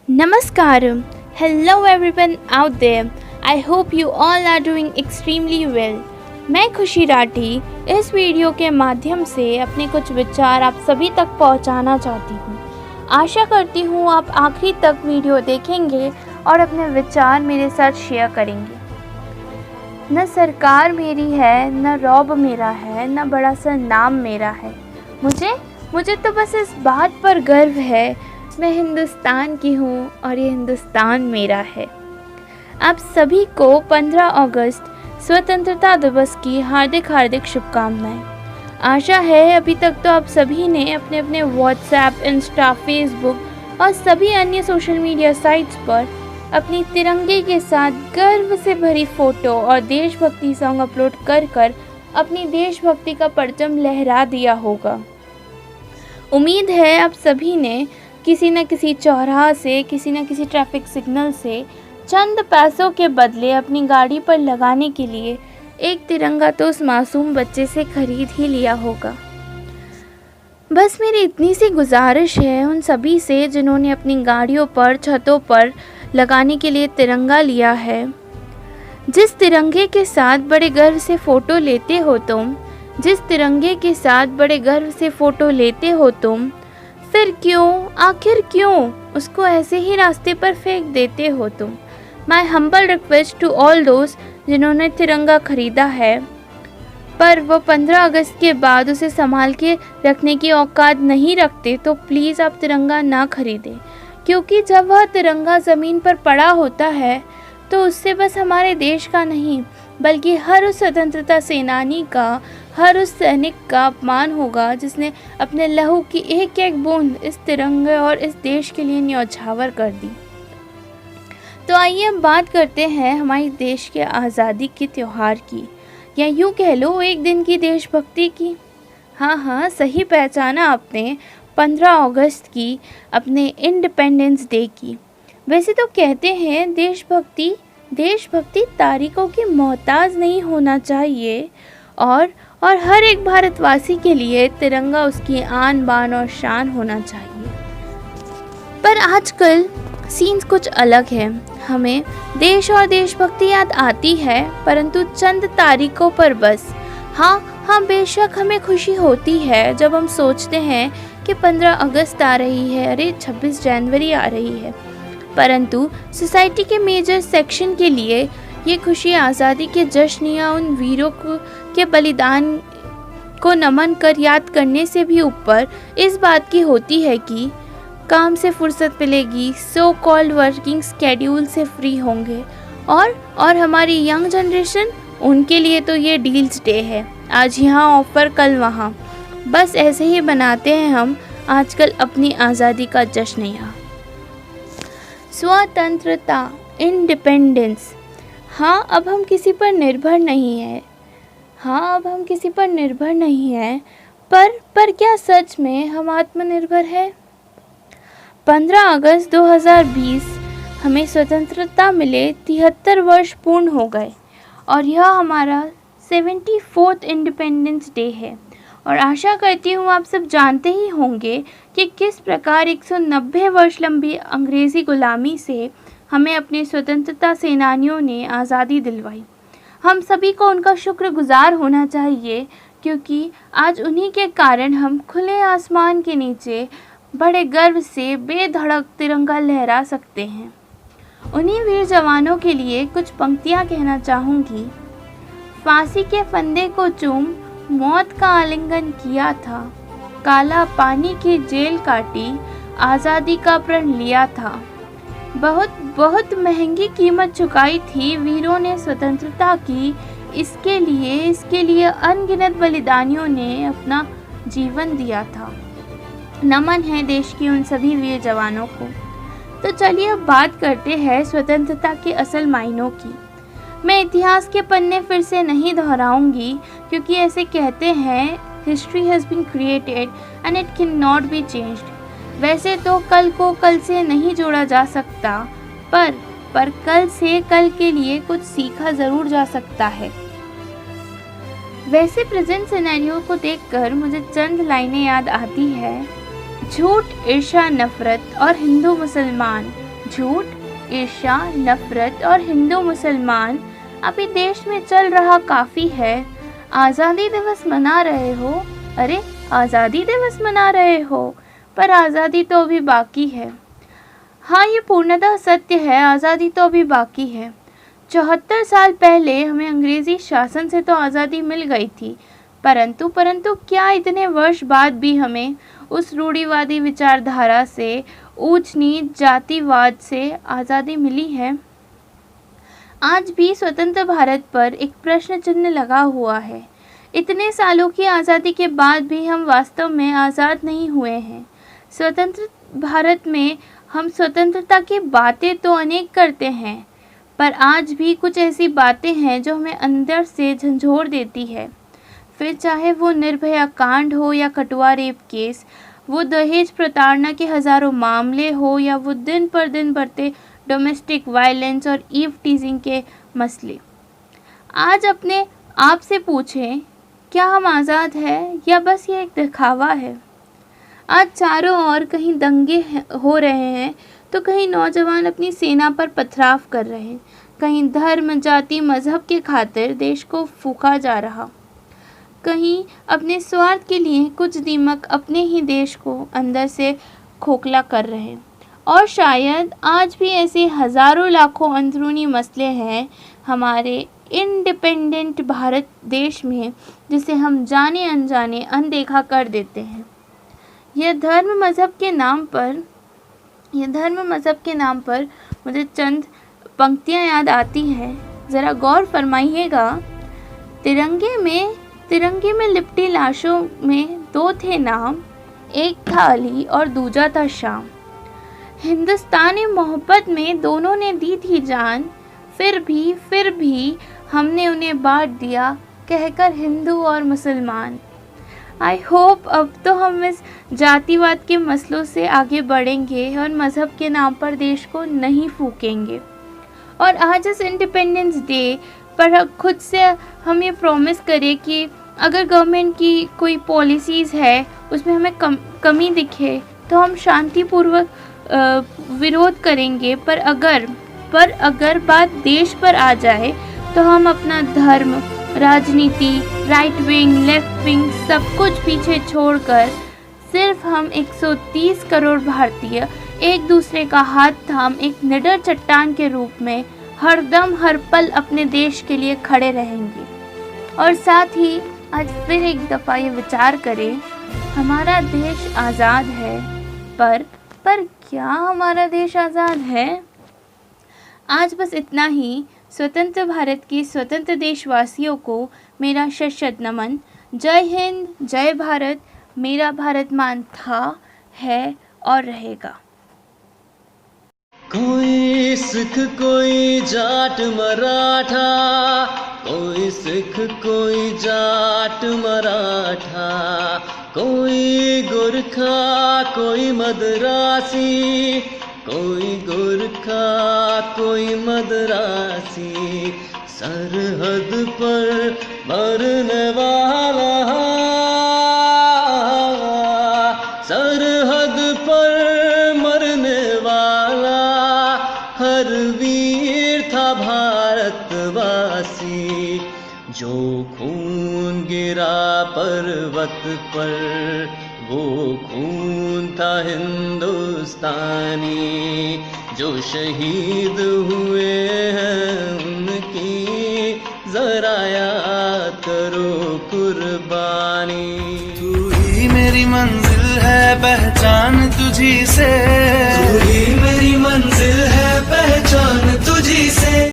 Namaskaram. Hello everyone out there. I hope you all are doing extremely well. मैं खुशी राठी इस video के माध्यम से अपने कुछ विचार आप सभी तक पहुंचाना चाहती हूं। आशा करती हूं आप आखिरी तक वीडियो देखेंगे और अपने विचार मेरे साथ शेयर करेंगे। न सरकार मेरी है, न रौब मेरा है, न बड़ा सा नाम मेरा है। मुझे तो बस इस बात पर गर्व है, मैं हिंदुस्तान की हूँ और ये हिंदुस्तान मेरा है। आप सभी को 15 अगस्त स्वतंत्रता दिवस की हार्दिक शुभकामनाएं। आशा है अभी तक तो आप सभी ने अपने अपने व्हाट्सएप, इंस्टा, फेसबुक और सभी अन्य सोशल मीडिया साइट्स पर अपनी तिरंगे के साथ गर्व से भरी फ़ोटो और देशभक्ति सॉन्ग अपलोड कर अपनी देशभक्ति का परचम लहरा दिया होगा। उम्मीद है आप सभी ने किसी न किसी चौराहा से, किसी न किसी ट्रैफिक सिग्नल से चंद पैसों के बदले अपनी गाड़ी पर लगाने के लिए एक तिरंगा तो उस मासूम बच्चे से खरीद ही लिया होगा। बस मेरी इतनी सी गुजारिश है उन सभी से जिन्होंने अपनी गाड़ियों पर, छतों पर लगाने के लिए तिरंगा लिया है। जिस तिरंगे के साथ बड़े गर्व से फ़ोटो लेते हो तुम, जिस तिरंगे के साथ बड़े गर्व से फ़ोटो लेते हो तुम, फिर आखिर क्यों उसको ऐसे ही रास्ते पर फेंक देते हो तुम। My humble request to all दोस्त जिन्होंने तिरंगा खरीदा है पर वो 15 अगस्त के बाद उसे संभाल के रखने की औकात नहीं रखते, तो प्लीज़ आप तिरंगा ना खरीदें। क्योंकि जब वह तिरंगा ज़मीन पर पड़ा होता है तो उससे बस हमारे देश का नहीं बल्कि हर उस स्वतंत्रता सेनानी का, हर उस सैनिक का अपमान होगा जिसने अपने लहू की एक एक बूंद इस तिरंगे और इस देश के लिए न्यौछावर कर दी। तो आइए अब बात करते हैं हमारे देश के आज़ादी के त्यौहार की, या यूँ कह लो एक दिन की देशभक्ति की। हाँ, सही पहचाना आपने, 15 अगस्त की, अपने इंडिपेंडेंस डे की। वैसे तो कहते हैं देशभक्ति तारीखों की मोहताज नहीं होना चाहिए और हर एक भारतवासी के लिए तिरंगा उसकी आन बान और शान होना चाहिए। पर आजकल सीन्स कुछ अलग है। हमें देश और देशभक्ति याद आती है परंतु चंद तारीखों पर बस। हाँ, बेशक हमें खुशी होती है जब हम सोचते हैं कि 15 अगस्त आ रही है, अरे 26 जनवरी आ रही है, परंतु सोसाइटी के मेजर सेक्शन के लिए ये खुशी आज़ादी के जश्न या उन वीरों के बलिदान को नमन कर याद करने से भी ऊपर इस बात की होती है कि काम से फुर्सत मिलेगी, सो कॉल्ड वर्किंग स्केड्यूल से फ्री होंगे और हमारी यंग जनरेशन, उनके लिए तो ये डील्स डे है, आज यहाँ ऑफर कल वहाँ। बस ऐसे ही मनाते हैं हम आजकल अपनी आज़ादी का जश्न। यहाँ स्वतंत्रता, इंडिपेंडेंस। अब हम किसी पर निर्भर नहीं है, पर क्या सच में हम आत्मनिर्भर है? 15 अगस्त 2020 हमें स्वतंत्रता मिले 73 वर्ष पूर्ण हो गए और यह हमारा 74th इंडिपेंडेंस डे है। और आशा करती हूँ आप सब जानते ही होंगे कि किस प्रकार 190 वर्ष लंबी अंग्रेज़ी गुलामी से हमें अपने स्वतंत्रता सेनानियों ने आज़ादी दिलवाई। हम सभी को उनका शुक्रगुजार होना चाहिए क्योंकि आज उन्हीं के कारण हम खुले आसमान के नीचे बड़े गर्व से बेधड़क तिरंगा लहरा सकते हैं। उन्हीं वीर जवानों के लिए कुछ पंक्तियाँ कहना चाहूँगी। फांसी के फंदे को चूम मौत का आलिंगन किया था, काला पानी की जेल काटी, आज़ादी का प्रण लिया था। बहुत महंगी कीमत चुकाई थी वीरों ने स्वतंत्रता की, इसके लिए अनगिनत बलिदानियों ने अपना जीवन दिया था। नमन है देश की उन सभी वीर जवानों को। तो चलिए अब बात करते हैं स्वतंत्रता के असल मायनों की। मैं इतिहास के पन्ने फिर से नहीं दोहराऊंगी क्योंकि ऐसे कहते हैं history has been created and it can not be changed. वैसे तो कल को कल से नहीं जोड़ा जा सकता, पर कल से कल के लिए कुछ सीखा ज़रूर जा सकता है। वैसे प्रेजेंट सिनेरियो को देखकर मुझे चंद लाइनें याद आती है। झूठ, ईर्ष्या, नफरत और हिंदू मुसलमान झूठ, ईर्ष्या, नफरत और हिंदू मुसलमान अभी देश में चल रहा काफी है। आज़ादी दिवस मना रहे हो, अरे आज़ादी दिवस मना रहे हो, पर आज़ादी तो अभी बाकी है। हाँ, ये पूर्णतः सत्य है, आज़ादी तो अभी बाकी है। 74 साल पहले हमें अंग्रेजी शासन से तो आज़ादी मिल गई थी, परंतु क्या इतने वर्ष बाद भी हमें उस रूढ़िवादी विचारधारा से, ऊंच नीच जातिवाद से आज़ादी मिली है? आज भी स्वतंत्र भारत पर एक प्रश्न चिन्ह लगा हुआ है। इतने सालों की आज़ादी के बाद भी हम वास्तव में आज़ाद नहीं हुए हैं। स्वतंत्र भारत में हम स्वतंत्रता की बातें तो अनेक करते हैं, पर आज भी कुछ ऐसी बातें हैं जो हमें अंदर से झंझोर देती है। फिर चाहे वो निर्भया कांड हो या कठुआ रेप केस, वो दहेज प्रताड़ना के हज़ारों मामले हो या वो दिन पर दिन बढ़ते डोमेस्टिक वायलेंस और ईव टीजिंग के मसले। आज अपने आप से पूछें, क्या हम आज़ाद हैं या बस ये एक दिखावा है? आज चारों ओर कहीं दंगे हो रहे हैं तो कहीं नौजवान अपनी सेना पर पथराव कर रहे हैं, कहीं धर्म, जाति, मजहब के खातिर देश को फूंका जा रहा, कहीं अपने स्वार्थ के लिए कुछ दीमक अपने ही देश को अंदर से खोखला कर रहे हैं। और शायद आज भी ऐसे हज़ारों लाखों अंदरूनी मसले हैं हमारे इंडिपेंडेंट भारत देश में, जिसे हम जाने अनजाने अनदेखा कर देते हैं। यह धर्म मज़हब के नाम पर मुझे चंद पंक्तियाँ याद आती हैं, ज़रा गौर फरमाइएगा। तिरंगे में लिपटी लाशों में दो थे नाम, एक था अली और दूजा था शाम। हिंदुस्तानी मोहब्बत में दोनों ने दी थी जान, फिर भी हमने उन्हें बांट दिया कहकर हिंदू और मुसलमान। आई होप अब तो हम इस जातिवाद के मसलों से आगे बढ़ेंगे और मज़हब के नाम पर देश को नहीं फूकेंगे। और आज इस इंडिपेंडेंस डे पर खुद से हम ये प्रॉमिस करें कि अगर गवर्नमेंट की कोई पॉलिसीज़ है उसमें हमें कमी दिखे तो हम शांतिपूर्वक विरोध करेंगे, पर अगर बात देश पर आ जाए तो हम अपना धर्म, राजनीति, राइट विंग, लेफ्ट विंग सब कुछ पीछे छोड़कर सिर्फ हम 130 करोड़ भारतीय एक दूसरे का हाथ थाम एक निडर चट्टान के रूप में हरदम हर पल अपने देश के लिए खड़े रहेंगे। और साथ ही आज फिर एक दफ़ा ये विचार करें, हमारा देश आज़ाद है, पर क्या हमारा देश आज़ाद है? आज बस इतना ही। स्वतंत्र भारत की स्वतंत्र देशवासियों को मेरा शत नमन। जय हिंद, जय भारत। मेरा भारत मान था, है और रहेगा। कोई सिख, कोई जाट मराठा, कोई सिख, कोई जाट मराठा, कोई गोरखा, कोई मदरासी, कोई गोरखा, कोई मदरासी, सरहद पर मरने वाला, सरहद पर मरने वाला हर वीर था भारतवासी। जो खून गिरा पर्वत पर वो खून था हिंदुस्तानी। जो शहीद हुए हैं उनकी जरा याद करो कुर्बानी। तू ही मेरी मंजिल है, पहचान तुझी से